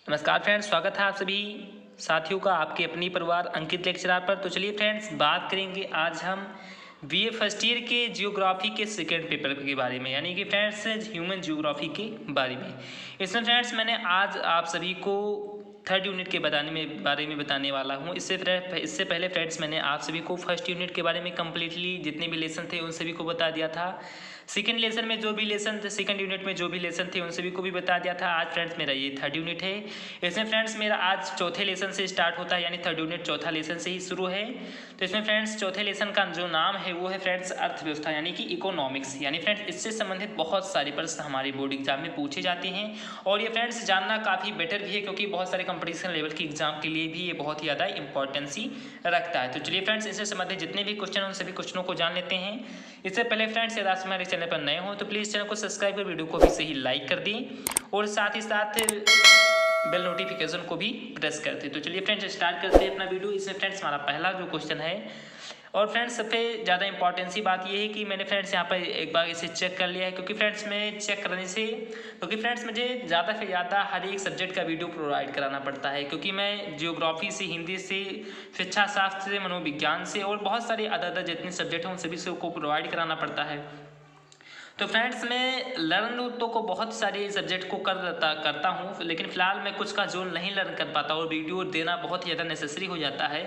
नमस्कार फ्रेंड्स, स्वागत है आप सभी साथियों का आपके अपनी परिवार अंकित लेक्चरर पर। तो चलिए फ्रेंड्स, बात करेंगे आज हम बीए फर्स्ट ईयर के जियोग्राफी के सेकंड पेपर के बारे में, यानी कि फ्रेंड्स ह्यूमन जियोग्राफी के बारे में। इसमें फ्रेंड्स मैंने आज आप सभी को थर्ड यूनिट के बारे में बताने वाला हूँ। इससे पहले फ्रेंड्स मैंने आप सभी को फर्स्ट यूनिट के बारे में कम्प्लीटली जितने भी लेसन थे उन सभी को बता दिया था। सेकंड लेसन में जो भी लेसन थे, सेकंड यूनिट में जो भी लेसन थे उन सभी को भी बता दिया था। आज फ्रेंड्स मेरा ये थर्ड यूनिट है। इसमें फ्रेंड्स मेरा आज चौथे लेसन से स्टार्ट होता है, यानी थर्ड यूनिट चौथा लेसन से ही शुरू है। तो इसमें फ्रेंड्स चौथे लेसन का जो नाम है वो है फ्रेंड्स अर्थव्यवस्था, यानी कि इकोनॉमिक्स। यानी फ्रेंड्स इससे संबंधित बहुत सारे प्रश्न हमारे बोर्ड एग्जाम में पूछे जाते हैं और ये फ्रेंड्स जानना काफ़ी बेटर भी है, क्योंकि बहुत सारे कंपटीशन लेवल के एग्जाम के लिए भी ये बहुत ही ज़्यादा इंपॉर्टेंसी रखता है। तो चलिए फ्रेंड्स, इससे संबंधित जितने भी क्वेश्चन उन सभी क्वेश्चनों को जान लेते हैं। इससे पहले फ्रेंड्स, यदि आप हमारे चैनल पर नए हो तो प्लीज़ चैनल को सब्सक्राइब कर वीडियो को भी सही लाइक कर दें और साथ ही साथ बेल नोटिफिकेशन को भी प्रेस कर दें। तो चलिए फ्रेंड्स, स्टार्ट करते हैं अपना वीडियो। इसमें फ्रेंड्स हमारा पहला जो क्वेश्चन है, और फ्रेंड्स सबसे ज़्यादा इंपॉर्टेंसी बात ये है कि मैंने फ्रेंड्स यहाँ पर एक बार इसे चेक कर लिया है, क्योंकि फ्रेंड्स मैं चेक करने से फ्रेंड्स मुझे ज़्यादा से ज़्यादा हर एक सब्जेक्ट का वीडियो प्रोवाइड कराना पड़ता है, क्योंकि मैं जियोग्राफी से, हिंदी से, शिक्षा शास्त्र से, मनोविज्ञान से और बहुत सारे अदर जितने सब्जेक्ट हैं उन सभी से को प्रोवाइड कराना पड़ता है। तो फ्रेंड्स मैं लर्न तो को बहुत सारे सब्जेक्ट को करता हूँ, लेकिन फिलहाल मैं कुछ का जो नहीं लर्न कर पाता और वीडियो देना बहुत ही ज़्यादा नेसेसरी हो जाता है।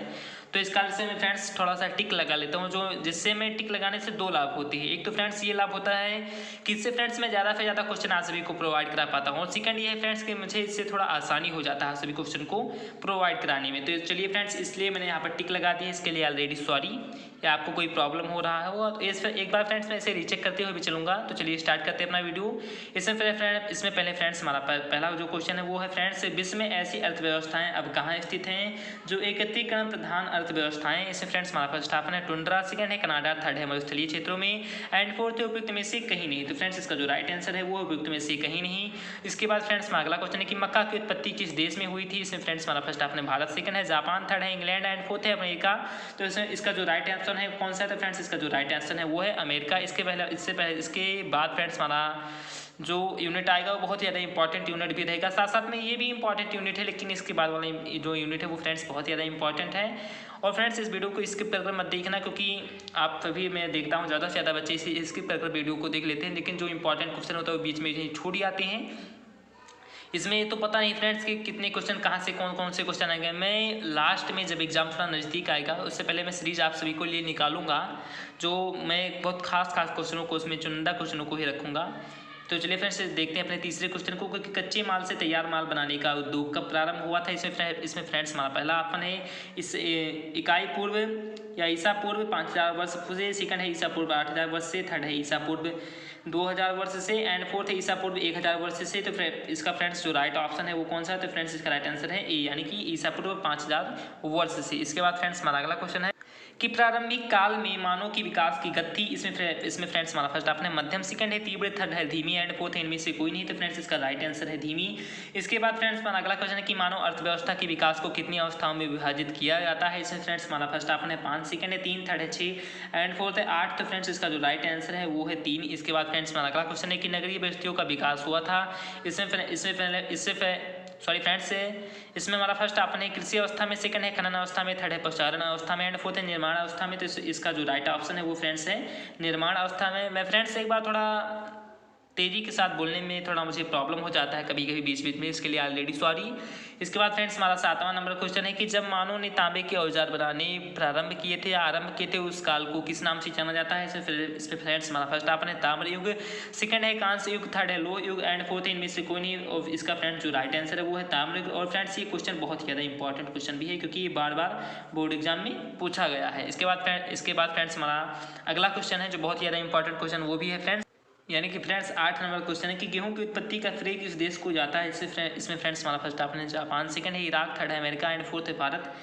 तो इस कारण से मैं फ्रेंड्स थोड़ा सा टिक लगा लेता हूँ, जो जिससे मैं टिक लगाने से दो लाभ होती है। एक तो फ्रेंड्स ये लाभ होता है कि इससे फ्रेंड्स मैं ज़्यादा से ज़्यादा क्वेश्चन आप सभी को प्रोवाइड करा पाता हूँ, और सेकंड ये है फ्रेंड्स कि मुझे इससे थोड़ा आसानी हो जाता है सभी क्वेश्चन को प्रोवाइड कराने में। तो चलिए फ्रेंड्स, इसलिए मैंने यहाँ पर टिक लगा दी है। इसके लिए ऑलरेडी सॉरी, या आपको कोई प्रॉब्लम हो रहा हो तो इस एक बार फ्रेंड्स मैं इसे रीचेक करते हुए भी चलूँगा। तो चलिए स्टार्ट करते हैं अपना वीडियो। इसमें पहले फ्रेंड्स हमारा पहला जो क्वेश्चन है वो है फ्रेंड्स, विश्व में ऐसी अर्थव्यवस्थाएं अब कहाँ स्थित हैं जो एकत्रीकरण प्रधान अर्थव्यवस्थाएं। इसमें फ्रेंड्स हमारा फर्स्ट ऑप्शन है टुंड्रा, सेकंड है कनाडा, थर्ड है मरुस्थलीय क्षेत्रों में, एंड फोर्थ है उपयुक्त में से कहीं नहीं। तो फ्रेंड्स इसका जो राइट आंसर है वो उपयुक्त में से कहीं नहीं। इसके बाद फ्रेंड्स हमारा अगला क्वेश्चन है कि मक्का की उत्पत्ति किस देश में हुई थी। इसमें फ्रेंड्स हमारा फर्स्ट ऑप्शन है भारत, सेकंड है जापान, थर्ड है इंग्लैंड, एंड फोर्थ है अमेरिका। तो इसका जो राइट आंसर है कौन सा है, तो फ्रेंड्स इसका जो राइट आंसर है वो है अमेरिका। इसके बाद फ्रेंड्स हमारा जो यूनिट आएगा वो बहुत ज़्यादा इंपॉर्टेंट यूनिट भी रहेगा, साथ साथ में ये भी इंपॉर्टेंट यूनिट है, लेकिन इसके बाद वाला जो यूनिट है वो फ्रेंड्स बहुत ज़्यादा इंपॉर्टेंट है। और फ्रेंड्स इस वीडियो को स्किप कर मत देखना, क्योंकि आप सभी, मैं देखता हूँ ज़्यादा से ज़्यादा बच्चे इसे स्किप कर वीडियो को देख लेते हैं, लेकिन जो इंपॉर्टेंट क्वेश्चन होता है वो बीच में छूट जाते हैं। इसमें ये तो पता नहीं फ्रेंड्स कि कितने क्वेश्चन कहाँ से कौन से क्वेश्चन आएंगे। मैं लास्ट में जब एग्जाम थोड़ा नज़दीक आएगा उससे पहले मैं सीरीज आप सभी को लिए निकालूंगा, जो मैं बहुत खास क्वेश्चनों को, उसमें चुनिंदा क्वेश्चनों को ही रखूँगा। तो चलिए फ्रेंड्स देखते हैं अपने तीसरे क्वेश्चन को, कि कच्चे माल से तैयार माल बनाने का उद्योग कब प्रारंभ हुआ था। इसमें फ्रेंड्स हमारा पहला ऑप्शन है इस इकाई पूर्व या ईसा पूर्व 5000 वर्ष से, सेकंड है ईसा पूर्व 8000 वर्ष से, थर्ड है ईसा पूर्व 2000 वर्ष से, एंड फोर्थ है ईसा पूर्व 1000 वर्ष से। तो इसका फ्रेंड्स जो राइट ऑप्शन है वो कौन सा है, तो फ्रेंड्स इसका राइट आंसर है ए, यानी कि ईसा पूर्व 5000 वर्ष से। इसके बाद फ्रेंड्स हमारा अगला क्वेश्चन है कि प्रारंभिक काल में मानव की विकास की गति। इसमें फ्रेंड्स हमारा फर्स्ट ऑप्शन है मध्यम, सेकंड है तीव्र, थर्ड है धीमी, एंड फोर्थ है इनमें से कोई नहीं। तो फ्रेंड्स इसका राइट आंसर है धीमी। इसके बाद फ्रेंड्स हमारा अगला क्वेश्चन है कि मानव अर्थव्यवस्था के विकास को कितनी अवस्थाओं में विभाजित किया जाता है। इसमें फ्रेंड्स हमारा फर्स्ट ऑप्शन है 5, सेकंड है 3, थर्ड है 6, एंड फोर्थ है 8। तो फ्रेंड्स इसका जो राइट आंसर है वो है 3। इसके बाद फ्रेंड्स हमारा अगला क्वेश्चन है कि नगरीय बस्तियों का विकास हुआ था। इसमें हमारा फर्स्ट ऑप्शन है कृषि अवस्था में, सेकंड है खनन अवस्था में, थर्ड है पशुचारण अवस्था में, एंड फोर्थ है निर्माण अवस्था में। तो इसका जो राइट ऑप्शन है वो फ्रेंड्स है निर्माण अवस्था में। मैं फ्रेंड्स एक बार थोड़ा तेज़ी के साथ बोलने में थोड़ा मुझे प्रॉब्लम हो जाता है कभी कभी बीच में, इसके लिए ऑलरेडी सॉरी। इसके बाद फ्रेंड्स हमारा 7वां नंबर क्वेश्चन है कि जब मानव ने तांबे के औजार बनाने प्रारंभ किए थे या आरंभ किए थे उस काल को किस नाम से जाना जाता है। इसमें फ्रेंड्स हमारा फर्स्ट ऑप्शन है ताम्र युग, सेकंड है कांस्य युग, थर्ड है लोह युग, एंड फोर्थ है इनमें से कोई नहीं। और इसका फ्रेंड्स जो राइट आंसर है वो है ताम्र युग। और फ्रेंड्स ये क्वेश्चन बहुत ही ज़्यादा इंपॉर्टेंट क्वेश्चन भी है, क्योंकि ये बार बार बोर्ड एग्जाम में पूछा गया है। इसके बाद फ्रेंड्स हमारा अगला क्वेश्चन है जो बहुत ही ज़्यादा इंपॉर्टेंट क्वेश्चन वो भी है फ्रेंड्स, यानी कि फ्रेंड्स 8 नंबर क्वेश्चन है कि गेहूं की उत्पत्ति का श्रेय किस देश को जाता है। इसमें फ्रेंड्स हमारा फर्स्ट ऑप्शन है जापान, सेकंड है इराक, थर्ड है अमेरिका, एंड फोर्थ है भारत।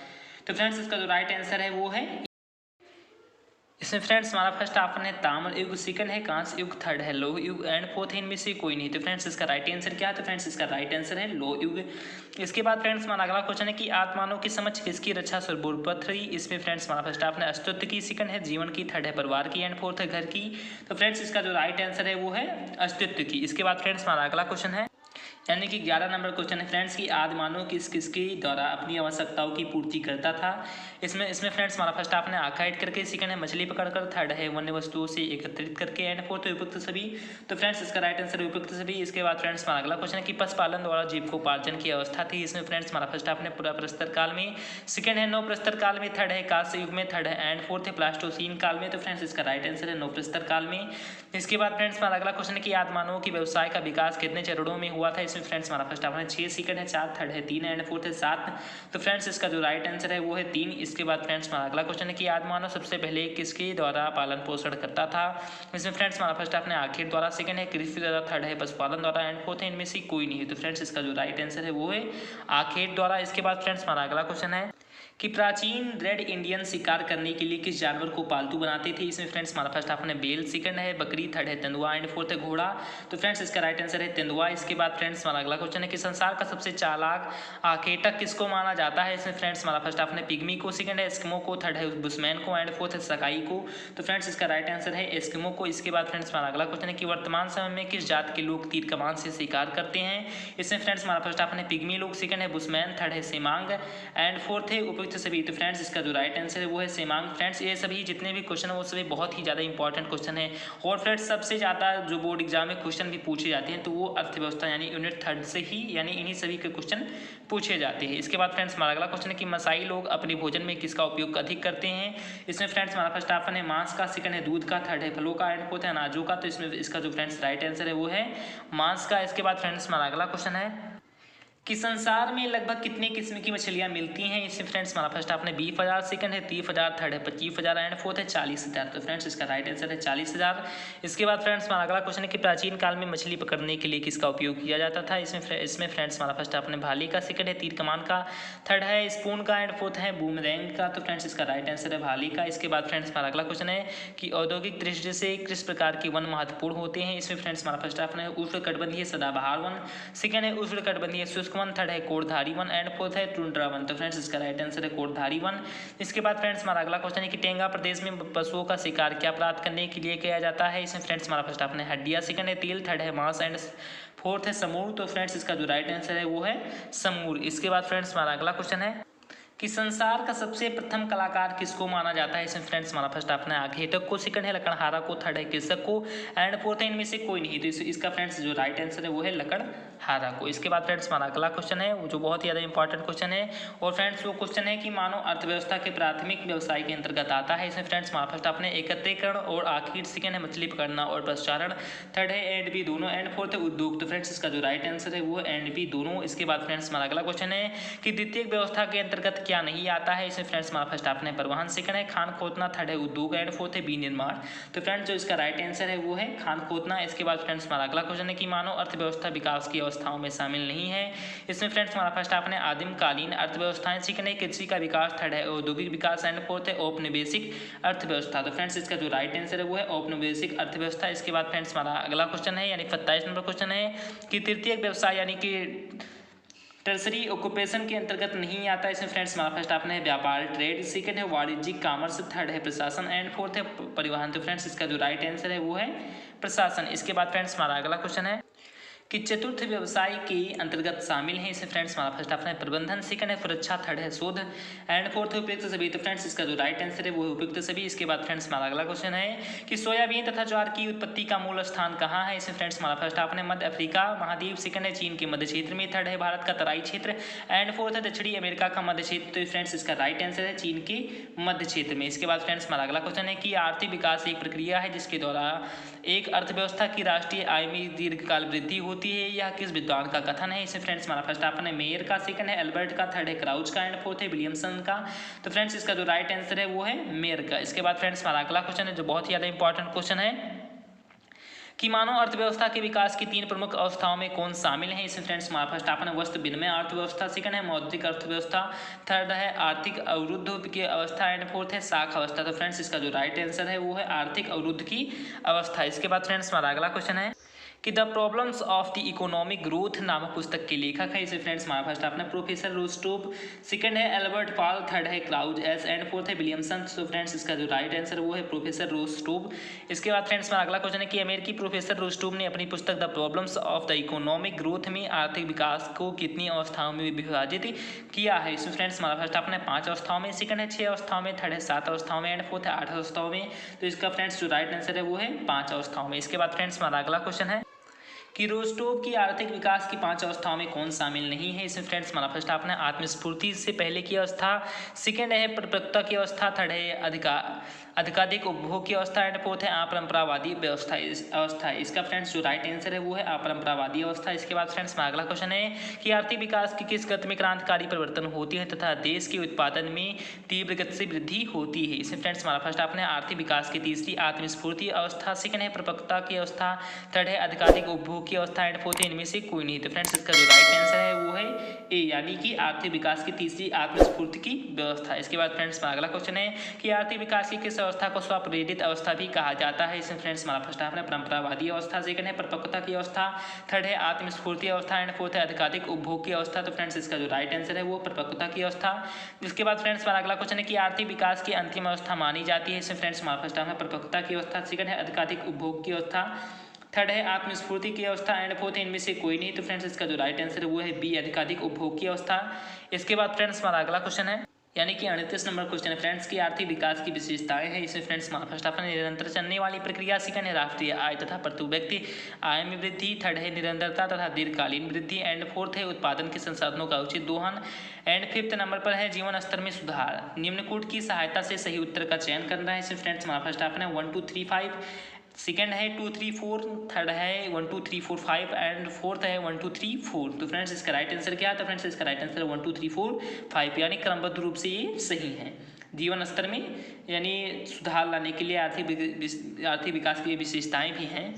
तो फ्रेंड्स इसका जो राइट आंसर है वो है, इसमें फ्रेंड्स हमारा फर्स्ट ऑप्शन है ताम्र युग, सेकंड है कांस्य युग, थर्ड है लोह युग, एंड फोर्थ है इनमें से कोई नहीं। तो फ्रेंड्स इसका राइट आंसर क्या है, तो फ्रेंड्स इसका राइट आंसर है लोह युग। इसके बाद फ्रेंड्स हमारा अगला क्वेश्चन है कि आत्मानव के समक्ष किसकी रक्षा सर्वोपरि रही। इसमें फ्रेंड्स हमारा फर्स्ट ऑप्शन है अस्तित्व की, सेकंड है जीवन की, थर्ड है परिवार की, एंड फोर्थ है घर की। तो फ्रेंड्स इसका जो राइट आंसर है वो है अस्तित्व की। इसके बाद फ्रेंड्स हमारा अगला क्वेश्चन है यानी कि 11 नंबर क्वेश्चन है फ्रेंड्स कि आदि मानव किसके द्वारा अपनी आवश्यकताओं की पूर्ति करता था। इसमें फ्रेंड्स हमारा फर्स्ट आपने आँख हाइड करके, सेकंड है मछली पकड़कर, थर्ड है वन्य वस्तुओं से एकत्रित करके, एंड फोर्थ है उपयुक्त सभी। तो फ्रेंड्स इसका राइट आंसर है उपयुक्त सभी। इसके बाद फ्रेंड्स हमारा अगला क्वेश्चन है कि पशुपालन द्वारा जीविकोपार्जन की अवस्था थी। इसमें फ्रेंड्स हमारा फर्स्ट आपने पूरा प्रस्तर काल में, सेकंड है नव प्रस्तर काल में, थर्ड है कांस्य युग में, थर्ड है एंड फोर्थ है प्लास्टोसीन काल में। तो फ्रेंड्स इसका राइट आंसर है नव प्रस्तर काल में। इसके बाद फ्रेंड्स हमारा अगला क्वेश्चन है कि आदि मानव की व्यवसाय का विकास कितने चरणों में हुआ था। इसमें फ्रेंड्स हमारा फर्स्ट आपने 6, सेकंड है 4, थर्ड है 3 एंड फोर्थ है 7। तो फ्रेंड्स इसका जो राइट आंसर है वो है 3। इसके बाद फ्रेंड्स हमारा अगला क्वेश्चन है कि आदि मानव सबसे पहले किसके द्वारा पालन पोषण करता था। इसमें फ्रेंड्स हमारा फर्स्ट आपने आखिर द्वारा, सेकंड है कृषि द्वारा, थर्ड है पशुपालन द्वारा एंड फोर्थ है इनमें से कोई नहीं है। तो फ्रेंड्स इसका जो राइट आंसर है वो है आखिर द्वारा। इसके बाद फ्रेंड्स हमारा अगला क्वेश्चन है कि प्राचीन रेड इंडियन शिकार करने के लिए किस जानवर को पालतू बनाते थे। इसमें फ्रेंड्स हमारा फर्स्ट आपने बेल, सेकंड है बकरी, थर्ड है तेंदुआ एंड फोर्थ है घोड़ा। तो फ्रेंड्स इसका राइट आंसर है तेंदुआ। इसके बाद फ्रेंड्स हमारा अगला क्वेश्चन है कि संसार का सबसे चालाक आखेटक किसको माना जाता है। इसमें फ्रेंड्स हमारा फर्स्ट आपने पिग्मी को, सेकंड है एस्किमो को, थर्ड है बुशमैन को एंड फोर्थ है सकाई को। तो फ्रेंड्स इसका राइट आंसर है एस्किमो को। इसके बाद फ्रेंड्स हमारा अगला क्वेश्चन है कि वर्तमान समय में किस जात के लोग तीर कमान से शिकार करते हैं। इसमें फ्रेंड्स हमारा फर्स्ट आपने पिग्मी लोग, सेकंड है बुशमैन, थर्ड है सेमांग एंड फोर्थ है उपयुक्त सभी। तो फ्रेंड्स इसका जो राइट आंसर है वो है सेमांग। फ्रेंड्स ये सभी जितने भी क्वेश्चन है वो सभी बहुत ही ज़्यादा इंपॉर्टेंट क्वेश्चन है और फ्रेंड्स सबसे ज़्यादा जो बोर्ड एग्जाम में क्वेश्चन भी पूछे जाते हैं तो वो अर्थव्यवस्था यानी यूनिट 3 से ही, यानी इन्हीं सभी के क्वेश्चन पूछे जाते हैं। इसके बाद फ्रेंड्स हमारा अगला क्वेश्चन है कि मसाई लोग अपने भोजन में किसका उपयोग अधिक करते हैं। इसमें फ्रेंड्स हमारा फर्स्ट ऑप्शन है मांस का, सेकंड है दूध का, थर्ड है फलों का एंड फोर्थ है अनाजों का। तो इसमें इसका जो फ्रेंड्स राइट आंसर है वो है मांस का। इसके बाद फ्रेंड्स हमारा अगला क्वेश्चन है कि संसार में लगभग कितने किस्म की मछलियां मिलती हैं। इसमें फ्रेंड्स हमारा फर्स्ट आपने 20,000, सेकंड है 30,000, थर्ड है 25,000 एंड फोर्थ है 40,000। तो फ्रेंड्स इसका राइट आंसर है 40,000। इसके बाद फ्रेंड्स हमारा अगला क्वेश्चन है कि प्राचीन काल में मछली पकड़ने के लिए किसका उपयोग किया जाता था। इसमें फ्रेंड्स हमारा फर्स्ट आपने भाले का, सेकंड है तीर कमान का, थर्ड है स्पून का एंड फोर्थ है बूमरैंग का। तो फ्रेंड्स इसका राइट आंसर है भाले का। इसके बाद फ्रेंड्स हमारा अगला क्वेश्चन है कि औद्योगिक दृष्टि से किस प्रकार के वन महत्वपूर्ण होते हैं। इसमें फ्रेंड्स हमारा फर्स्ट आपने उष्णकटिबंधीय सदाबहार वन, सेकंड है उष्णकटिबंधीय शुष्क वन, थर्ड है कोटधारी वन एंड फोर्थ है टुंड्रा वन। तो फ्रेंड्स इसका राइट आंसर है कोटधारी वन। इसके बाद फ्रेंड्स हमारा अगला क्वेश्चन है कि टेंगा प्रदेश में पशुओं का शिकार क्या प्राप्त करने के लिए किया जाता है। इसमें फ्रेंड्स हमारा फर्स्ट आपने हड्डियां, सेकंड है तिल, थर्ड है मांस एंड फोर्थ है समूर। तो फ्रेंड्स इसका जो राइट आंसर है वो है समूर। इसके बाद फ्रेंड्स हमारा अगला क्वेश्चन है कि संसार का सबसे प्रथम कलाकार किसको माना जाता है। इसमें फ्रेंड्स हमारा फर्स्ट आपने आखेटक को, सेकंड है लकड़हारा को, थर्ड है कृषक को एंड फोर्थ है इनमें से कोई नहीं। तो इसका फ्रेंड्स जो राइट आंसर है वो है लकड़हारा को। इसके बाद फ्रेंड्स हमारा अगला क्वेश्चन है वो जो बहुत ही ज़्यादा इंपॉर्टेंट क्वेश्चन है और फ्रेंड्स वो क्वेश्चन है कि मानव अर्थव्यवस्था के प्राथमिक व्यवसाय के अंतर्गत आता है। इसमें फ्रेंड्स हमारा फर्स्ट आपने एकत्रीकरण और आखिर, सेकंड है मछली पकड़ना और प्रसारण, थर्ड है एंड बी दोनों एंड फोर्थ है उद्योग। तो फ्रेंड्स इसका जो राइट आंसर है वो है एंड बी दोनों। इसके बाद फ्रेंड्स हमारा अगला क्वेश्चन है कि द्वितीय व्यवस्था के अंतर्गत क्या नहीं आता है। इसमें फ्रेंड्स हमारा फर्स्ट आपने परिवहन, सेकंड है खान खोदना, थर्ड है उद्योग एंड फोर्थ है विनिर्माण। तो फ्रेंड्स जो इसका राइट आंसर है वो है खान खोदना। इसके बाद फ्रेंड्स हमारा अगला क्वेश्चन है कि मानव अर्थव्यवस्था विकास की अवस्थाओं में शामिल नहीं है। इसमें फ्रेंड्स हमारा फर्स्ट आपने आदिमकालीन अर्थव्यवस्थाएं, सेकंड है कृषि का विकास, थर्ड है औद्योगिक विकास एंड फोर्थ है औपनिवेशिक अर्थव्यवस्था। तो फ्रेंड्स इसका जो राइट आंसर है वो है औपनिवेशिक अर्थव्यवस्था। इसके बाद फ्रेंड्स हमारा अगला क्वेश्चन है यानी 27 नंबर क्वेश्चन है कि तृतीय व्यवसाय यानी कि टर्सरी ऑक्यूपेशन के अंतर्गत नहीं आता। इसमें फ्रेंड्स हमारा फर्स्ट आपने है व्यापार ट्रेड, सेकंड है वाणिज्यिक कॉमर्स, थर्ड है प्रशासन एंड फोर्थ है परिवहन। तो फ्रेंड्स इसका जो राइट आंसर है वो है प्रशासन। इसके बाद फ्रेंड्स हमारा अगला क्वेश्चन है कि चतुर्थ व्यवसाय के अंतर्गत शामिल है। इसमें फ्रेंड्स हमारा फर्स्ट ऑप्शन है प्रबंधन, सेकंड है सुरक्षा, थर्ड है शोध एंड फोर्थ है उपयुक्त सभी। तो फ्रेंड्स इसका जो राइट आंसर है वो है उपयुक्त सभी। इसके बाद फ्रेंड्स हमारा अगला क्वेश्चन है कि सोयाबीन तथा ज्वार की उत्पत्ति का मूल स्थान कहाँ है। इसमें फ्रेंड्स हमारा फर्स्ट ऑप्शन है मध्य अफ्रीका महाद्वीप, सेकंड है चीन के मध्य क्षेत्र में, थर्ड है भारत का तराई क्षेत्र एंड फोर्थ है दक्षिणी अमेरिका का मध्य क्षेत्र। तो फ्रेंड्स इसका राइट आंसर है चीन के मध्य क्षेत्र में। इसके बाद फ्रेंड्स हमारा अगला क्वेश्चन है कि आर्थिक विकास एक प्रक्रिया है जिसके द्वारा एक अर्थव्यवस्था की राष्ट्रीय आय में दीर्घकाल वृद्धि होती है। यह किस विद्वान का कथन है। इसमें फ्रेंड्स हमारा फर्स्ट ऑप्शन है मेयर का, सेकंड है एल्बर्ट का, थर्ड है क्राउच का एंड फोर्थ है विलियमसन का। तो फ्रेंड्स इसका जो राइट आंसर है वो है मेयर का। इसके बाद फ्रेंड्स हमारा अगला क्वेश्चन है जो बहुत ही ज़्यादा इंपॉर्टेंट क्वेश्चन है कि मानव अर्थव्यवस्था के विकास की 3 प्रमुख अवस्थाओं में कौन शामिल है। इसमें फ्रेंड्स हमारा फर्स्ट ऑप्शन है वस्तु विनिमय अर्थव्यवस्था, सेकंड है मौद्रिक अर्थव्यवस्था, थर्ड है आर्थिक अवरुद्ध की अवस्था एंड फोर्थ है साख अवस्था। तो फ्रेंड्स इसका जो राइट आंसर है वो है आर्थिक अवरुद्ध की अवस्था। इसके बाद फ्रेंड्स हमारा अगला क्वेश्चन है कि the problems of the economic growth नामक पुस्तक के लेखक है। इसे फ्रेंड्स हमारा फर्स्ट आपने प्रोफेसर रोस्टोव, सेकंड है एल्बर्ट पाल, थर्ड है क्लाउज एस एंड फोर्थ है विलियमसन। सो फ्रेंड्स इसका जो राइट आंसर वो है प्रोफेसर रोस्टोव। इसके बाद फ्रेंड्स हमारा अगला क्वेश्चन है कि अमेरिकी प्रोफेसर रोस्टोव ने अपनी पुस्तक the problems of the economic growth में आर्थिक विकास को कितनी अवस्थाओं में विभाजित किया है। इसमें फ्रेंड्स हमारा फर्स्ट आपने 5 अवस्थाओं में, सेकंड है 6 अवस्थाओं में, थर्ड है 7 अवस्थाओं में एंड फोर्थ है 8 अवस्थाओं में। तो इसका फ्रेंड्स जो राइट आंसर है वो है 5 अवस्थाओं में। इसके बाद फ्रेंड्स हमारा अगला क्वेश्चन है कि रोस्टोव की आर्थिक विकास की 5 अवस्थाओं में कौन शामिल नहीं है। इसमें फ्रेंड्स हमारा फर्स्ट आपने आत्मस्फूर्ति से पहले की अवस्था, सेकंड है परिपक्वता की अवस्था, थर्ड है अधिकाधिक उपभोग की अवस्था एंड फोर्थ है अपरंपरावादी अवस्था। इसका फ्रेंड्स जो राइट आंसर है वो है अपरंपरावादी अवस्था। इसके बाद फ्रेंड्स हमारा अगला क्वेश्चन है कि आर्थिक विकास की किस गति में क्रांतिकारी परिवर्तन होती है तथा देश के उत्पादन में तीव्र गति से वृद्धि होती है। इसमें फ्रेंड्स हमारा फर्स्ट आपने आर्थिक विकास की तीसरी आत्मस्फूर्ति अवस्था, सेकंड है परिपक्वता की अवस्था, थर्ड है अधिकाधिक उपभोग की अवस्था एंड फोर्थ है इनमें से कोई नहीं। तो फ्रेंड्स इसका जो राइट आंसर है वो है ए, यानी कि आर्थिक विकास की तीसरी आत्मस्फूर्ति की व्यवस्था। इसके बाद फ्रेंड्स हमारा अगला क्वेश्चन है कि आर्थिक विकास की किस अवस्था को स्वप्रेरित अवस्था भी कहा जाता है। इसमें फ्रेंड्स हमारा फर्स्ट आपने परंपरावादी अवस्था, सेकंड है परिपक्वता की अवस्था, थर्ड है आत्मस्फूर्ति अवस्था एंड फोर्थ है अधिकाधिक उपभोग की अवस्था। तो फ्रेंड्स इसका जो राइट आंसर है वो परिपक्वता की अवस्था। इसके बाद फ्रेंड्स हमारा अगला क्वेश्चन है कि आर्थिक विकास की अंतिम अवस्था मानी जाती है। इसमें फ्रेंड्स हमारा फर्स्ट आपने परिपक्वता की अवस्था, सेकंड है अधिकाधिक उपभोग की अवस्था, थर्ड है आत्मस्फूर्ति की अवस्था एंड फोर्थ है इनमें से कोई नहीं। तो फ्रेंड्स इसका जो राइट आंसर है वो है बी, अधिकाधिक उपभोग की अवस्था। इसके बाद फ्रेंड्स हमारा अगला क्वेश्चन है यानी कि 38 नंबर क्वेश्चन है फ्रेंड्स की आर्थिक विकास की विशेषताएं हैं। इसमें फ्रेंड्स हमारा फर्स्ट आपने निरंतर चलने वाली प्रक्रिया, सेकंड है राष्ट्रीय आय तथा प्रति व्यक्ति आय में वृद्धि, थर्ड है निरंतरता तथा दीर्घकालीन वृद्धि एंड फोर्थ है उत्पादन के संसाधनों का उचित दोहन एंड फिफ्थ नंबर पर है जीवन स्तर में सुधार। निम्नकूट की सहायता से सही उत्तर का चयन करना है। इसमें फ्रेंड्स हमारा फर्स्ट आपने 1 2 3 5, सेकेंड है 2 3 4, थर्ड है 1 2 3 4 5 एंड फोर्थ है 1 2 3 4। तो फ्रेंड्स इसका राइट आंसर क्या है? तो फ्रेंड्स इसका राइट आंसर 1 2 3 4 5, यानी क्रमबद्ध रूप से ये सही है। जीवन स्तर में यानी सुधार लाने के लिए आर्थिक विकास की विशेषताएं भी हैं।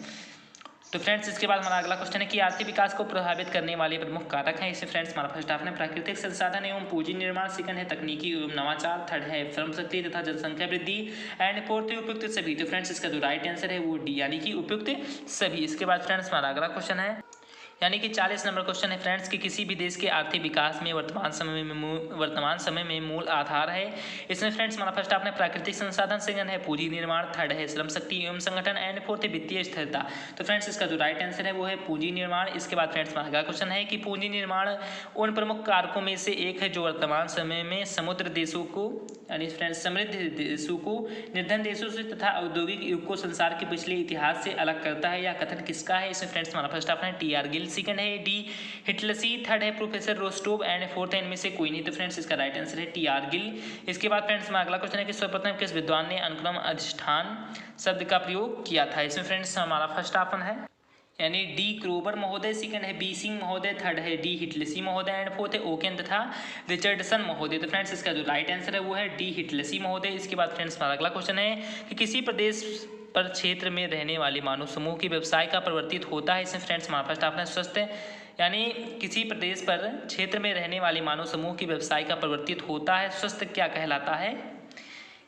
तो फ्रेंड्स इसके बाद हमारा अगला क्वेश्चन है कि आर्थिक विकास को प्रभावित करने वाले प्रमुख कारक हैं। इससे फ्रेंड्स हमारा फर्स्ट आपने प्राकृतिक संसाधन एवं पूंजी निर्माण, सेकंड है तकनीकी एवं नवाचार, थर्ड है श्रम शक्ति तथा जनसंख्या वृद्धि एंड फोर्थ है उपयुक्त सभी। तो फ्रेंड्स इसका जो राइट आंसर है वो डी, यानी कि उपयुक्त सभी। इसके बाद फ्रेंड्स हमारा अगला क्वेश्चन है यानी कि 40 नंबर क्वेश्चन है फ्रेंड्स कि किसी भी देश के आर्थिक विकास में वर्तमान समय में मूल आधार है। इसमें फ्रेंड्स हमारा फर्स्ट आपने प्राकृतिक संसाधन, सेकंड है पूंजी निर्माण, थर्ड है श्रम शक्ति एवं संगठन एंड फोर्थ है वित्तीय स्थिरता। तो फ्रेंड्स इसका जो राइट आंसर है वो है पूंजी निर्माण। इसके बाद फ्रेंड्स हमारा अगला क्वेश्चन है कि पूंजी निर्माण उन प्रमुख कारकों में से एक है जो वर्तमान समय में समुद्र देशों को यानी फ्रेंड्स समृद्ध देशों को निर्धन देशों से तथा औद्योगिक युग को संसार के पिछले इतिहास से अलग करता है। यह कथन किसका है? इसमें फ्रेंड्स हमारा फर्स्ट आपने टी आर गिल, सेकंड है डी हिटलसी, थर्ड है प्रोफेसर रोस्टोव एंड फोर्थ है इनमें से कोई नहीं। तो फ्रेंड्स इसका राइट आंसर है टी आर गिल। इसके बाद फ्रेंड्स हमारा अगला क्वेश्चन है कि सर्वप्रथम किस विद्वान ने अनुक्रम अधिष्ठान शब्द का प्रयोग किया था? इसमें फ्रेंड्स हमारा फर्स्ट ऑप्शन है यानी डी क्रोबर महोदय, सेकंड है बी सिंह महोदय, थर्ड है डी हिटलसी महोदय एंड फोर्थ है ओकेन तथा रिचर्डसन महोदय। तो फ्रेंड्स इसका जो राइट आंसर है वो है डी हिटलसी महोदय। इसके बाद फ्रेंड्स हमारा अगला क्वेश्चन है कि किसी प्रदेश पर क्षेत्र में रहने वाले मानव समूह की व्यवसाय का परिवर्तित होता है। इसमें फ्रेंड्स हमारा फर्स्ट आपने स्वस्थ यानी किसी प्रदेश पर क्षेत्र में रहने वाले मानव समूह की व्यवसाय का परिवर्तित होता है, स्वस्थ क्या कहलाता है?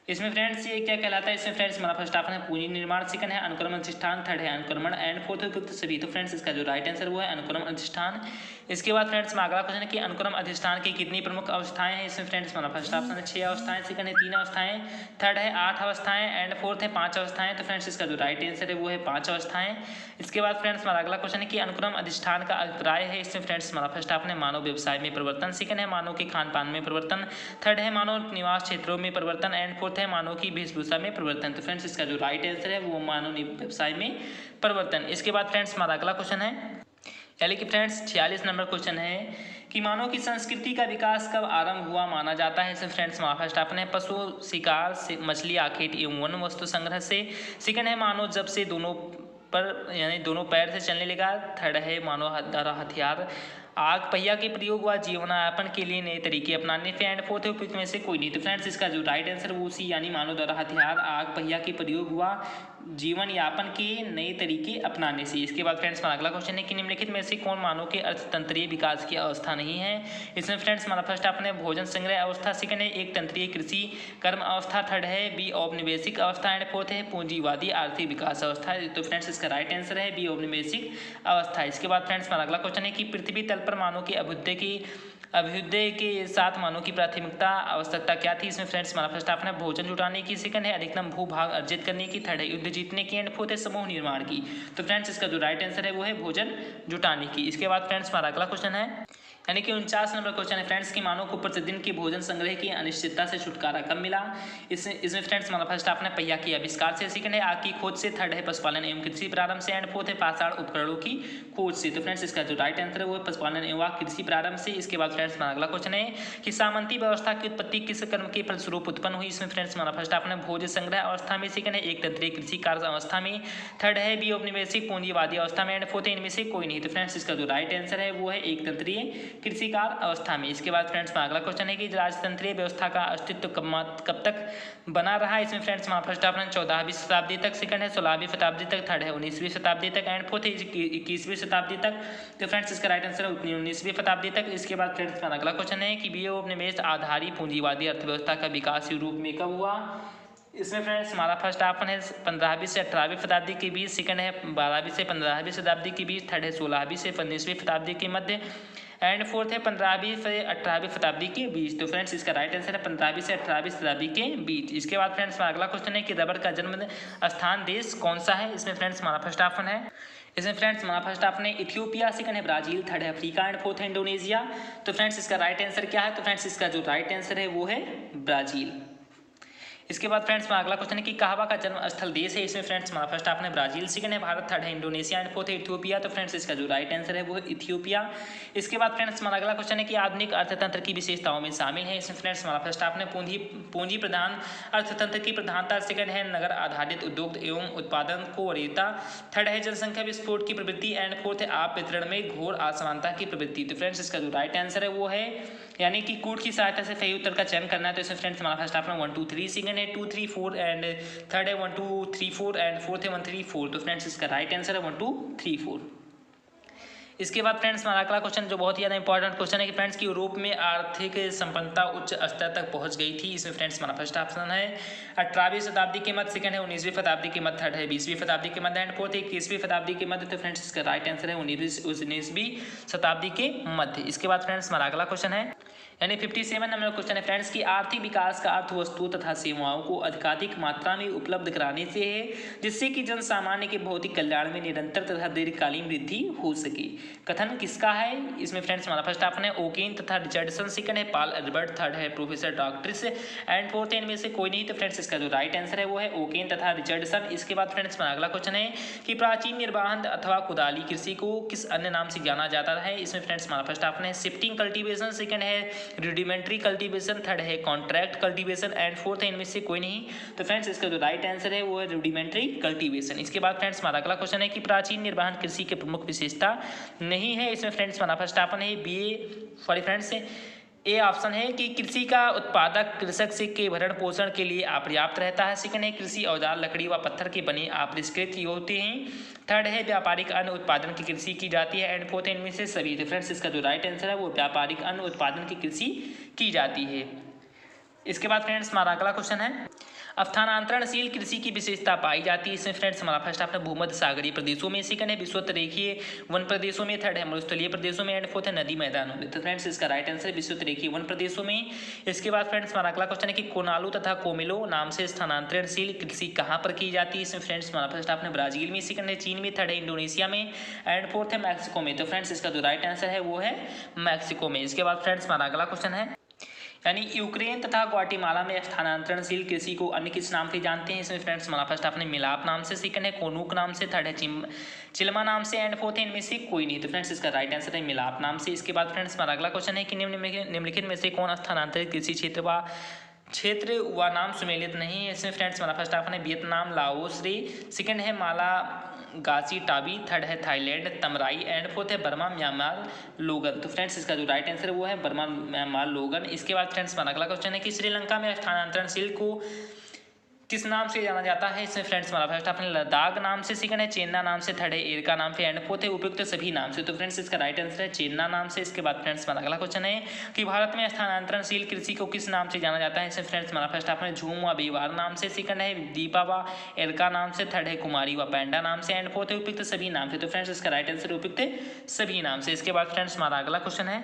इसमें फ्रेंड्स ये क्या कहलाता है? इसमें फ्रेंड्स हमारा फर्स्ट ऑप्शन है पूंजी निर्माण, सेकंड है अनुक्रम अधिष्ठान, थर्ड है अनुक्रमण एंड फोर्थ है उपयुक्त सभी। तो फ्रेंड्स इसका जो राइट आंसर वो है अनुक्रम अधिष्ठान। इसके बाद फ्रेंड्स हमारा अगला क्वेश्चन है कि अनुक्रम अधिष्ठान की कितनी प्रमुख अवस्थाएं हैं? इसमें फ्रेंड्स हमारा फर्स्ट ऑप्शन है 6 अवस्थाएं, सेकंड है 3 अवस्थाएं, थर्ड है 8 अवस्थाएं एंड फोर्थ है 5 अवस्थाएं। तो फ्रेंड्स इसका जो राइट आंसर है वो है 5 अवस्थाएं। इसके बाद फ्रेंड्स हमारा अगला क्वेश्चन है कि अनुक्रम अधिष्ठान का अभिप्राय है। इसमें फ्रेंड्स हमारा फर्स्ट ऑप्शन है मानव व्यवसाय में परिवर्तन, सेकंड है मानव के खान पान में परिवर्तन, थर्ड है मानव निवास क्षेत्रों में परिवर्तन एंड फोर्थ है मानव की वेशभूषा में परिवर्तन। तो फ्रेंड्स इसका जो राइट आंसर है वो मानव व्यवसाय में परिवर्तन। इसके बाद फ्रेंड्स हमारा अगला क्वेश्चन है यानी कि फ्रेंड्स 46 नंबर क्वेश्चन है कि मानव की संस्कृति का विकास कब आरंभ हुआ माना जाता है? इसमें फ्रेंड्स हमारा फर्स्ट ऑप्शन है पशु शिकार से, मछली आखेट एवं वन वस्तु संग्रह से, सेकंड है मानव जब से दोनों पर यानी दोनों पैर से चलने लगा, थर्ड है मानव द्वारा हथियार आग पहिया के प्रयोग व जीवनयापन के लिए नए तरीके अपनाने से, एंड फोर्थ है उपयुक्त में से कोई नहीं। तो फ्रेंड्स इसका जो राइट आंसर वो सी यानी मानव द्वारा हथियार आग पहिया के प्रयोग व जीवन यापन के नए तरीके अपनाने से। इसके बाद फ्रेंड्स हमारा अगला क्वेश्चन है कि निम्नलिखित में से कौन मानव के अर्थतंत्रीय विकास की अवस्था नहीं है। इसमें फ्रेंड्स हमारा फर्स्ट ऑप्शन है भोजन संग्रह अवस्था, सेकंड है एक तंत्रीय कृषि कर्म अवस्था, थर्ड है बी औपनिवेशिक अवस्था, एंड फोर्थ है पूंजीवादी आर्थिक विकास अवस्था। तो फ्रेंड्स इसका राइट आंसर है बी औपनिवेशिक अवस्था। इसके बाद फ्रेंड्स हमारा अगला क्वेश्चन है कि पृथ्वी तल पर मानव के अभ्युदय के साथ मानव की प्राथमिकता आवश्यकता क्या थी। इसमें फ्रेंड्स हमारा फर्स्ट ऑप्शन है भोजन जुटाने की, सेकंड है अधिकतम भूभाग अर्जित करने की, थर्ड है युद्ध जीतने की, एंड फोर्थ है समूह निर्माण की। तो फ्रेंड्स इसका जो राइट आंसर है वो है भोजन जुटाने की। इसके बाद फ्रेंड्स हमारा अगला क्वेश्चन है यानी कि 49 नंबर क्वेश्चन है फ्रेंड्स कि मानव को प्रतिदिन के भोजन संग्रह की अनिश्चितता से छुटकारा कब मिला। इसमें फ्रेंड्स हमारा फर्स्ट ऑप्शन है पहिया के आविष्कार से, सेकंड है आग की खोज से, थर्ड है पशुपालन एवं कृषि प्रारंभ से, एंड फोर्थ है पाषाण उपकरणों की खोज से। तो फ्रेंड्स इसका जो राइट आंसर है वो है पशुपालन एवं कृषि प्रारंभ से। इसके बाद फ्रेंड्स हमारा अगला क्वेश्चन है कि सामंती व्यवस्था की उत्पत्ति किस कर्म के फलस्वरूप उत्पन्न हुई। इसमें फ्रेंड्स हमारा फर्स्ट ऑप्शन है भोजन संग्रह अवस्था में, सेकंड है एक तंत्रीय कृषि कार्य अवस्था में, थर्ड है बी औपनिवेशिक पूंजीवादी अवस्था में, एंड फोर्थ है इनमें से कोई नहीं। तो फ्रेंड्स इसका जो राइट आंसर है वो है एक तंत्रीय कृषि कार्य अवस्था में। इसके बाद फ्रेंड्स अगला क्वेश्चन है कि राजतंत्रीय व्यवस्था का अस्तित्व कब तक बना रहा। इसमें फ्रेंड्स हमारा फर्स्ट ऑप्शन 14वीं शताब्दी तक, सेकंड है 16वीं शताब्दी तक, थर्ड है 19वीं शताब्दी तक, एंड फोर्थ है 21वीं शताब्दी तक। तो फ्रेंड्स इसका राइट आंसर है 19वीं शताब्दी तक। इसके बाद फ्रेंड्स अगला क्वेश्चन है कि बी औपनिवेश आधारित पूंजीवादी अर्थव्यवस्था का विकास यूरोप में कब हुआ। इसमें फ्रेंड्स हमारा फर्स्ट ऑप्शन है 15वीं से 18वीं शताब्दी के बीच, सेकंड है 12वीं से 15वीं शताब्दी के बीच, थर्ड है 16वीं से 19वीं शताब्दी के मध्य, एंड फोर्थ है 15वीं से 18वीं शताब्दी के बीच। तो फ्रेंड्स इसका राइट आंसर है 15वीं से 18वीं शताब्दी के बीच। इसके बाद फ्रेंड्स अगला क्वेश्चन है कि रबर का जन्म स्थान देश कौन सा है। इसमें फ्रेंड्स हमारा फर्स्ट ऑप्शन है हमारा फर्स्ट ऑप्शन है इथियोपिया, सेकंड है ब्राजील, थर्ड है अफ्रीका, एंड फोर्थ है इंडोनेशिया। तो फ्रेंड्स इसका राइट आंसर क्या है। तो फ्रेंड्स इसका जो राइट आंसर है वो है ब्राजील। इसके बाद फ्रेंड्स अगला क्वेश्चन है कि कहवा का जन्म स्थल देश है। इसमें फ्रेंड्स हमारा फर्स्ट ऑप्शन है ब्राजील, सेकंड है भारत, थर्ड है इंडोनेशिया, एंड फोर्थ है इथियोपिया। तो फ्रेंड्स इसका जो राइट आंसर है वो है इथियोपिया। इसके बाद फ्रेंड्स हमारा अगला क्वेश्चन है कि आधुनिक अर्थतंत्र की विशेषताओं में शामिल है। इसमें फ्रेंड्स हमारा फर्स्ट ऑप्शन है पूंजी प्रधान अर्थतंत्र की प्रधानता, सेकंड है नगर आधारित उद्योग एवं उत्पादन को वरीयता, थर्ड है जनसंख्या विस्फोट की प्रवृत्ति, एंड फोर्थ है आप वितरण में घोर असमानता की प्रवृत्ति। तो फ्रेंड्स इसका जो राइट आंसर है वो है यानी कि कूट की सहायता से सही उत्तर का चयन करना है। तो इसमें फ्रेंड्स हमारा फर्स्ट ऑप्शन 1 2 3, सेकंड है 2 3 4, एंड थर्ड है 1 2 3 4, एंड फोर्थ है 1 3 4। तो फ्रेंड्स इसका राइट आंसर है 1 2 3 4। इसके बाद फ्रेंड्स हमारा अगला क्वेश्चन जो बहुत ही ज़्यादा इंपॉर्टेंट क्वेश्चन है कि फ्रेंड्स की यूरोप में आर्थिक संपन्नता उच्च स्तर तक पहुंच गई थी। इसमें फ्रेंड्स हमारा फर्स्ट ऑप्शन है 18वीं शताब्दी के मध्य, सेकंड है 19वीं शताब्दी के मध्य, थर्ड है 20वीं शताब्दी के मध्य, एंड फोर्थ है 21वीं शताब्दी के मध्य। तो फ्रेंड्स इसका राइट आंसर है 19वीं शताब्दी के मध्य। इसके बाद फ्रेंड्स हमारा अगला क्वेश्चन है यानी 57 नंबर क्वेश्चन है फ्रेंड्स की आर्थिक विकास का अर्थ वस्तु तथा सेवाओं को अधिकाधिक मात्रा में उपलब्ध कराने से है, जिससे कि जन सामान्य के भौतिक कल्याण में निरंतर तथा दीर्घकालीन वृद्धि हो सके। कथन किसका है। इसमें फ्रेंड्स हमारा फर्स्ट ऑप्शन है ओकेन तथा रिचर्डसन, सेकंड है पॉल एल्बर्ट, थर्ड है प्रोफेसर डॉक्ट्रिस, एंड फोर्थ है इनमें से कोई नहीं। तो फ्रेंड्स इसका जो राइट आंसर है वो है ओकेन तथा रिचर्डसन। इसके बाद फ्रेंड्स हमारा अगला क्वेश्चन है कि प्राचीन निर्वाहन अथवा कुदाली कृषि को किस अन्य नाम से जाना जाता है। इसमें फ्रेंड्स हमारा फर्स्ट ऑप्शन है शिफ्टिंग कल्टीवेशन, सेकंड है रूडिमेंट्री कल्टीवेशन, थर्ड है कॉन्ट्रैक्ट कल्टीवेशन, एंड फोर्थ है इनमें से कोई नहीं। तो फ्रेंड्स इसका जो राइट आंसर है वो है रूडिमेंट्री कल्टीवेशन। इसके बाद फ्रेंड्स हमारा अगला क्वेश्चन है कि प्राचीन निर्वाहन कृषि की प्रमुख विशेषता नहीं है। इसमें फ्रेंड्स हमारा फर्स्ट ऑप्शन है फ्रेंड्स ए ऑप्शन है कि कृषि का उत्पादक कृषक से के भरण पोषण के लिए अपर्याप्त रहता है, सेकंड है कृषि औजार लकड़ी व पत्थर के बने अपरिष्कृत होते हैं, थर्ड है व्यापारिक अन्न उत्पादन की कृषि की जाती है, एंड फोर्थ इनमें से सभी। तो फ्रेंड्स इसका जो राइट आंसर है वो व्यापारिक अन्न उत्पादन की कृषि की जाती है। इसके बाद फ्रेंड्स हमारा अगला क्वेश्चन है स्थानांतरणशील कृषि की विशेषता पाई जाती है। इसमें फ्रेंड्स हमारा फर्स्ट ऑप्शन भूमध्य सागरीय प्रदेशों में, सेकंड है विषुवत रेखीय वन प्रदेशों में, थर्ड है मरुस्थलीय प्रदेशों में, एंड फोर्थ है नदी मैदानों में। तो फ्रेंड्स इसका राइट आंसर है विषुवत रेखीय वन प्रदेशों में। इसके बाद फ्रेंड्स हमारा अगला क्वेश्चन है कि कोनालू तथा कोमिलो नाम से स्थानांतरणशील कृषि कहाँ पर की जाती है। इसमें फ्रेंड्स हमारा फर्स्ट ऑप्शन ब्राजील में, सेकंड है चीन में, थर्ड है इंडोनेशिया में, एंड फोर्थ है मैक्सिको में। तो फ्रेंड्स इसका जो राइट आंसर है वो है मैक्सिको में। इसके बाद फ्रेंड्स हमारा अगला क्वेश्चन है यानी यूक्रेन तथा ग्वाटेमाला में स्थानांतरणशील कृषि को अन्य किस नाम से जानते हैं। इसमें फ्रेंड्स हमारा फर्स्ट ऑप्शन मिलाप नाम से, सेकंड है कोनूक नाम से, थर्ड है चिल्मा नाम से, एंड फोर्थ है इनमें से कोई नहीं। तो फ्रेंड्स इसका राइट आंसर है मिलाप नाम से। इसके बाद फ्रेंड्स हमारा अगला क्वेश्चन है कि निम्नलिखित में से कौन स्थानांतरित कृषि क्षेत्र व नाम सुमेलित नहीं है। इसमें फ्रेंड्स हमारा फर्स्ट ऑप्शन है वियतनाम, लाओस, सेकंड है गासी टाबी, थर्ड है थाईलैंड तमराई, एंड फोर्थ है बर्मा म्यांमार लोगन। तो फ्रेंड्स इसका जो राइट आंसर है वो है बर्मा म्यांमार लोगन। इसके बाद फ्रेंड्स हमारा अगला क्वेश्चन है कि श्रीलंका में स्थानांतरणशील को किस नाम से जाना जाता है। इसमें फ्रेंड्स हमारा फर्स्ट ऑप्शन लद्दाख नाम से, सेकंड है चेन्ना नाम से, थर्ड है एरका नाम से, एंड फोर्थ है उपयुक्त सभी नाम से। तो फ्रेंड्स इसका राइट आंसर है चेन्ना नाम से। इसके बाद फ्रेंड्स हमारा अगला क्वेश्चन है कि भारत में स्थानांतरणशील कृषि को किस नाम से जाना जाता है। इसमें फ्रेंड्स हमारा फर्स्ट ऑप्शन है झूम व बेवार नाम से, सेकंड है दीपा व एरका नाम से, थर्ड है कुमारी व पैंडा नाम से, एंड फोर्थ है उपयुक्त सभी नाम से। तो फ्रेंड्स इसका राइट आंसर उपयुक्त सभी नाम से। इसके बाद फ्रेंड्स हमारा अगला क्वेश्चन है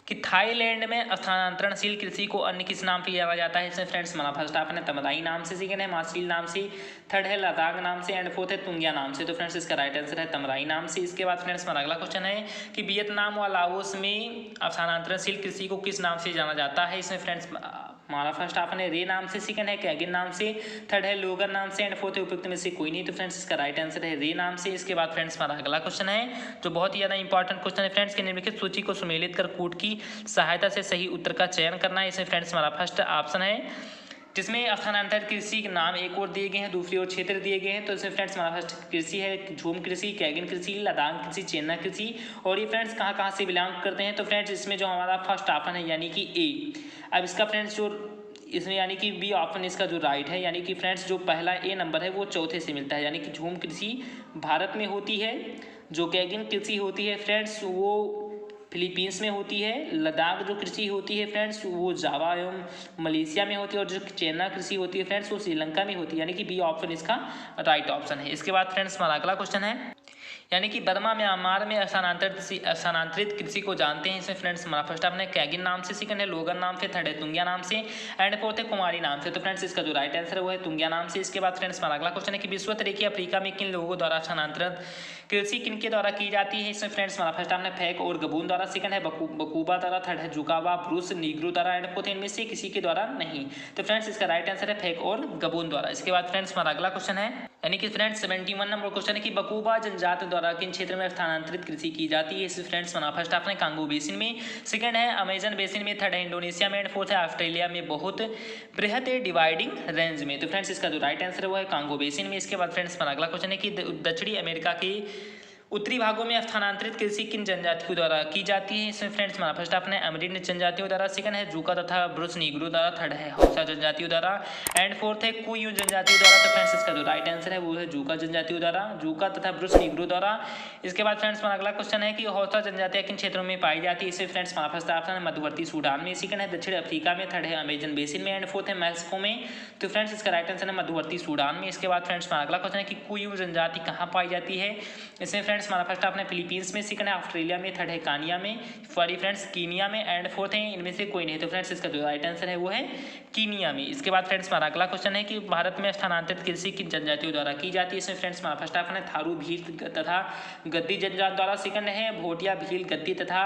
कि थाईलैंड में स्थानांतरणशील कृषि को अन्य किस नाम से जाना जाता है। इसमें फ्रेंड्स हमारा फर्स्ट ऑप्शन है तमदाई नाम से, सेकंड है मासील नाम से, थर्ड है लद्दाख नाम से, एंड फोर्थ है तुंगिया नाम से। तो फ्रेंड्स इसका राइट आंसर है तमराई नाम से। इसके बाद फ्रेंड्स हमारा अगला क्वेश्चन है कि वियतनाम व लाओस में स्थानांतरणशील कृषि को किस नाम से जाना जाता है। इसमें फ्रेंड्स हमारा फर्स्ट ऑप्शन है रे नाम से, सेकंड है कैगिन नाम से, थर्ड है लोगन नाम से, एंड फोर्थ है उपयुक्त में से कोई नहीं। तो फ्रेंड्स इसका राइट आंसर है रे नाम से। इसके बाद फ्रेंड्स हमारा अगला क्वेश्चन है जो बहुत ही ज़्यादा इंपॉर्टेंट क्वेश्चन है फ्रेंड्स कि निम्नलिखित सूची को सुमेलित कर कूट की सहायता से सही उत्तर का चयन करना है। इसमें फ्रेंड्स हमारा फर्स्ट ऑप्शन है जिसमें स्थानांतरित कृषि के नाम एक और दिए गए हैं, दूसरी ओर क्षेत्र दिए गए हैं। तो इसमें फ्रेंड्स हमारा फर्स्ट कृषि है झूम कृषि, कैगिन कृषि, लद्दाख कृषि, चेन्नई कृषि, और ये फ्रेंड्स कहाँ कहाँ से बिलोंग करते हैं। तो फ्रेंड्स इसमें जो हमारा फर्स्ट ऑप्शन है यानी कि ए, अब इसका फ्रेंड्स जो इसमें यानी कि बी ऑप्शन इसका जो राइट है यानी कि फ्रेंड्स जो पहला ए नंबर है वो चौथे से मिलता है, यानी कि झूम कृषि भारत में होती है, जो कैगिन कृषि होती है फ्रेंड्स वो फिलीपींस में होती है, लद्दाख जो कृषि होती है फ्रेंड्स वो जावा एवं मलेशिया में होती है, और जो चेन्नई कृषि होती है फ्रेंड्स वो श्रीलंका में होती है, यानी कि बी ऑप्शन इसका राइट ऑप्शन है। इसके बाद फ्रेंड्स हमारा अगला क्वेश्चन है यानी कि बर्मा म्यांमार में स्थानांतरित कृषि को जानते हैं। इसमें फ्रेंड्स हमारा फर्स्ट ऑप्शन है कैगिन नाम से, सेकंड है लोगन नाम से, थर्ड है तुंगिया नाम से, एंड फोर्थ है कुमारी नाम से। तो फ्रेंड्स इसका जो राइट आंसर है वो है तुंगिया नाम से। इसके बाद फ्रेंड्स हमारा अगला क्वेश्चन है कि विश्व तरीके अफ्रीका में किन लोगों द्वारा स्थानांतरित कृषि किनके द्वारा की जाती है। इसमें फ्रेंड्स हमारा फर्स्ट ऑप्शन है फैक और गबून द्वारा, सेकंड है बकूबा द्वारा, थर्ड है जुकावा, ब्रूस, नीग्रो द्वारा, एंड फोर्थ इनमें से किसी के द्वारा नहीं। तो फ्रेंड्स इसका राइट आंसर है फैक और गबून द्वारा। इसके बाद फ्रेंड्स हमारा अगला क्वेश्चन है यानी कि फ्रेंड्स 71 नंबर क्वेश्चन है कि बकूबा जनजाति द्वारा किन क्षेत्र में स्थानांतरित कृषि की जाती है। इसमें फ्रेंड्स हमारा फर्स्ट ऑप्शन है कांगो बेसिन में, सेकंड है अमेजन बेसिन में, थर्ड है इंडोनेशिया में, एंड फोर्थ है ऑस्ट्रेलिया में बहुत बृहद डिवाइडिंग रेंज में। तो फ्रेंड्स इसका जो राइट आंसर है वो है कांगो बेसिन में। इसके बाद फ्रेंड्स हमारा अगला क्वेश्चन है कि दक्षिणी अमेरिका की उत्तरी भागों में स्थानांतरित कृषि किन जनजातियों द्वारा की जाती है। इसमें फ्रेंड्स हमारा फर्स्ट ऑप्शन है अमेरिकन जनजातियों द्वारा, सेकंड है जूका तथा ब्रूस नीग्रो द्वारा, थर्ड है हौसा जनजातियों द्वारा, एंड फोर्थ है कुयू जनजातियों द्वारा। तो फ्रेंड्स इसका जो राइट आंसर है वो है जूका जनजातियों द्वारा, जूका तथा ब्रूस नीग्रो द्वारा। इसके बाद फ्रेंड्स हमारा अगला क्वेश्चन है कि हौसा जनजातियां किन क्षेत्रों में पाई जाती है। इससे फ्रेंड्स हमारा फर्स्ट ऑप्शन है मध्यवर्ती सूडान में, सेकंड है दक्षिण अफ्रीका में, थर्ड है अमेजन बेसिन में, एंड फोर्थ है मैक्सिको में। तो फ्रेंड्स इसका राइट आंसर है मध्यवर्ती सूडान में। इसके बाद फ्रेंड्स हमारा अगला क्वेश्चन है कि कुयू जनजाति कहाँ पाई जाती है। इसमें फ्रेंड्स हमारा फर्स्ट ऑप्शन है फिलीपींस में, सेकंड है ऑस्ट्रेलिया में, थर्ड है कानिया में, सॉरी फ्रेंड्स कीनिया में, एंड फोर्थ है इनमें से कोई नहीं। तो फ्रेंड्स इसका जो राइट आंसर है वो है कीनिया में। इसके बाद फ्रेंड्स हमारा अगला क्वेश्चन है कि भारत में स्थानांतरित कृषि किन जनजातियों द्वारा की जाती है। इसमें फ्रेंड्स हमारा फर्स्ट ऑप्शन है थारू भील तथा गद्दी जनजात द्वारा, सेकंड है भोटिया भील गद्दी तथा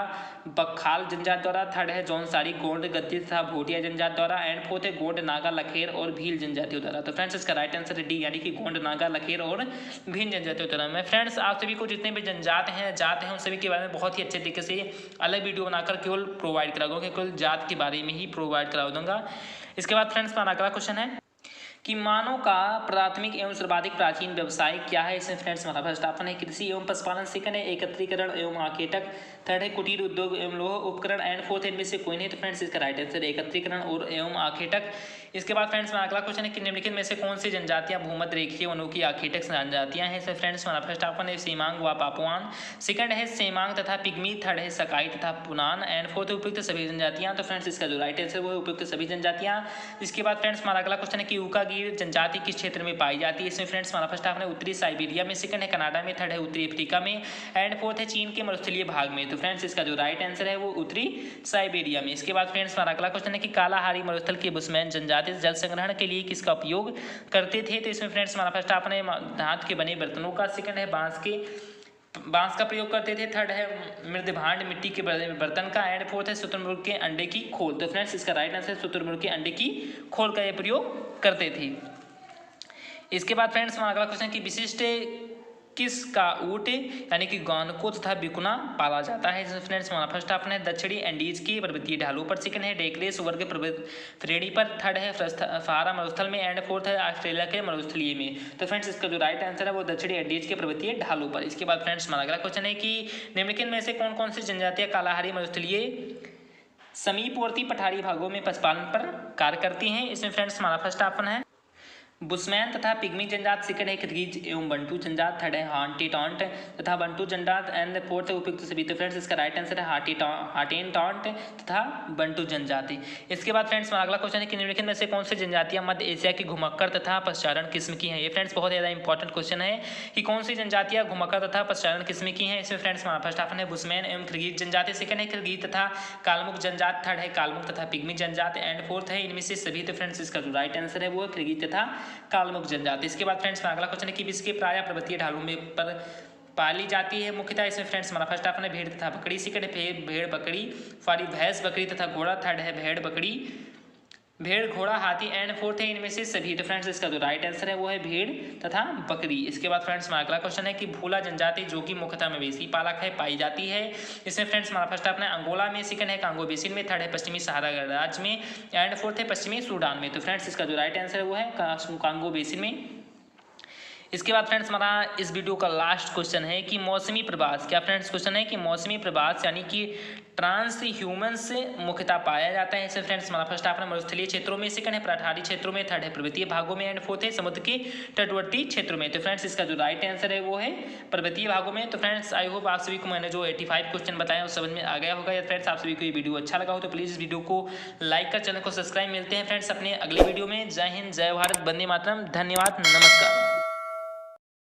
बखाल जनजात द्वारा, थर्ड है जौनसारी गोंड गद्दी तथा भोटिया जनजात द्वारा, एंड फोर्थ है गोंड नागा लखेर और भील जनजातियों द्वारा। तो फ्रेंड्स इसका राइट आंसर है डी यानी कि गोंड नागा लखेर और भील जनजातियों द्वारा। मैं फ्रेंड्स आप सभी को जितने भी जनजात हैं जात हैं उन सभी के बारे में बहुत ही अच्छे तरीके से अलग वीडियो बनाकर केवल प्रोवाइड करा दूंगा, केवल जात के बारे में ही प्रोवाइड करा दूंगा। इसके बाद फ्रेंड्स हमारा अगला क्वेश्चन है कि मानव का प्राथमिक एवं सर्वाधिक प्राचीन व्यवसाय क्या है। इसमें फ्रेंड्स हमारा फर्स्ट ऑप्शन है कृषि एवं पशुपालन, सेकंड है एकत्रीकरण एवं आखेटक, थर्ड है कुटीर उद्योग एवं लोह उपकरण, एंड फोर्थ इनमें से कोई नहीं। तो फ्रेंड्स इसका राइट आंसर है एकत्रीकरण और एवं आखेटक। इसके बाद फ्रेंड्स हमारा अगला क्वेश्चन है कि निम्नलिखित में से कौन सी जनजातियां भूमध्य रेखीय वनों की आखेटक जनजातियां हैं। इसमें फ्रेंड्स हमारा फर्स्ट ऑप्शन है सेमांग व पापुआन, सेकंड है सेमांग तथा पिग्मी, थर्ड है सकाई तथा पुनान, एंड फोर्थ उपयुक्त सभी जनजातियां। तो फ्रेंड्स इसका जो राइट आंसर वो है उपयुक्त सभी जनजातियां। इसके बाद फ्रेंड्स हमारा अगला क्वेश्चन है कि यूकागिर जनजाति किस क्षेत्र में पाई जाती है। इसमें फ्रेंड्स हमारा फर्स्ट ऑप्शन है उत्तरी साइबेरिया में, सेकंड है कनाडा में, थर्ड है उत्तरी अफ्रीका में, एंड फोर्थ है चीन के मरुस्थलीय भाग में। तो फ्रेंड्स इसका जो राइट आंसर है वो उत्तरी साइबेरिया में। इसके बाद फ्रेंड्स हमारा अगला क्वेश्चन है कि कालाहारी मरुस्थल के बुशमैन जनजाति जल संग्रहण के लिए किसका उपयोग करते थे। तो इसमें फ्रेंड्स हमारा फर्स्ट ऑप्शन है धातु के बने बर्तनों का, सेकंड है बांस का प्रयोग करते थे, थर्ड है मृदभांड मिट्टी के बर्तन का, एंड फोर्थ है शुतुरमुर्ग के अंडे की खोल। तो फ्रेंड्स इसका राइट आंसर शुतुरमुर्ग के अंडे की खोल का यह प्रयोग करते थे। इसके बाद फ्रेंड्स हमारा अगला क्वेश्चन कि विशिष्ट किसका ऊँट यानी कि गानको तथा बिकुना पाला जाता है। फ्रेंड्स हमारा फर्स्ट ऑप्शन है दक्षिणी एंडीज के पर्वतीय ढालों पर, सेकंड है डेक्रेस वर्ग श्रेणी पर, थर्ड है सहारा मरुस्थल में, एंड फोर्थ है ऑस्ट्रेलिया के मरुस्थलीय में। तो फ्रेंड्स इसका जो राइट आंसर है वो दक्षिणी एंडीज के पर्वतीय ढालों पर। इसके बाद फ्रेंड्स हमारा अगला क्वेश्चन है कि निम्नलिखित में से कौन कौन सी जनजातियां कालाहारी मरुस्थलीय समीपवर्ती पठारी भागों में पशुपालन पर कार्य करती हैं। इसमें फ्रेंड्स हमारा फर्स्ट ऑप्शन है बुशमैन तथा पिग्मी जनजात, सेकंड है किर्गिज एवं बंटू जनजात, थर्ड है हाटीटॉन्ट तथा बंटू जनजात, एंड फोर्थ है उपयुक्त सभी। तो फ्रेंड्स इसका राइट आंसर है हाटेनटॉन्ट तथा बंटू जनजाति। इसके बाद फ्रेंड्स हमारा अगला क्वेश्चन है कि निम्नलिखित में से कौन सी जनजातियां मध्य एशिया की घुमक्कड़ तथा पशुचारण किस्म की हैं। ये फ्रेंड्स बहुत ज़्यादा इंपॉर्टेंट क्वेश्चन है कि कौन सी जनजातियां घुमक्कड़ तथा पशुचारण किस्म की हैं। इसमें फ्रेंड्स हमारा फर्स्ट ऑप्शन है बुशमैन एवं किर्गिज जनजाति, सेकंड है किर्गिज तथा कालमुक जनजात, थर्ड है कालमुक तथा पिग्मी जनजात, एंड फोर्थ है इनमें से सभी। तो फ्रेंड्स इसका जो राइट आंसर है वो है किर्गिज तथा कालमुक जनजाति। इसके बाद फ्रेंड्स अगला क्वेश्चन है कि विश्व के प्राय पर्वतीय ढालों में पर पाली जाती है मुख्यतः। इसमें फ्रेंड्स हमारा फर्स्ट ऑप्शन है भेड़ तथा बकरी, सेकंड है भेड़ बकरी सॉरी भैंस बकरी तथा घोड़ा, थर्ड है भेड़ बकरी भेड़ घोड़ा हाथी, एंड फोर्थ है इनमें से सभी। तो फ्रेंड्स इसका जो राइट आंसर है वो है भेड़ तथा बकरी। इसके बाद फ्रेंड्स हमारा अगला क्वेश्चन है कि भूला जनजाति जो कि मुख्यतः मवेशी पालक है पाई जाती है। इसमें फ्रेंड्स हमारा फर्स्ट ऑप्शन है अंगोला में, सेकंड है कांगो बेसिन में, थर्ड है पश्चिमी सहारा राज्य में, एंड फोर्थ है पश्चिमी सूडान में। तो फ्रेंड्स इसका जो राइट आंसर है वो है कांगो बेसिन में। इसके बाद फ्रेंड्स हमारा इस वीडियो का लास्ट क्वेश्चन है कि मौसमी प्रवास, क्या फ्रेंड्स क्वेश्चन है कि मौसमी प्रवास यानी कि ट्रांस ह्यूमन्स मुख्यतः पाया जाता है। इससे फ्रेंड्स हमारा फर्स्ट ऑप्शन मरुस्थलीय क्षेत्रों में, सेकंड है पठारी क्षेत्रों में, थर्ड है पर्वतीय भागों में, एंड फोर्थ है समुद्र के तटवर्ती क्षेत्रों में। तो फ्रेंड्स इसका जो राइट आंसर है वो है पर्वतीय भागों में। तो फ्रेंड्स आई होप आप सभी को मैंने जो 85 क्वेश्चन बताए वो समझ में आ गया होगा। या फ्रेंड्स आप सभी को ये वीडियो अच्छा लगा हो तो प्लीज़ इस वीडियो को लाइक कर चैनल को सब्सक्राइब। मिलते हैं फ्रेंड्स अपने अगले वीडियो में। जय हिंद, जय भारत, वंदे मातरम, धन्यवाद, नमस्कार।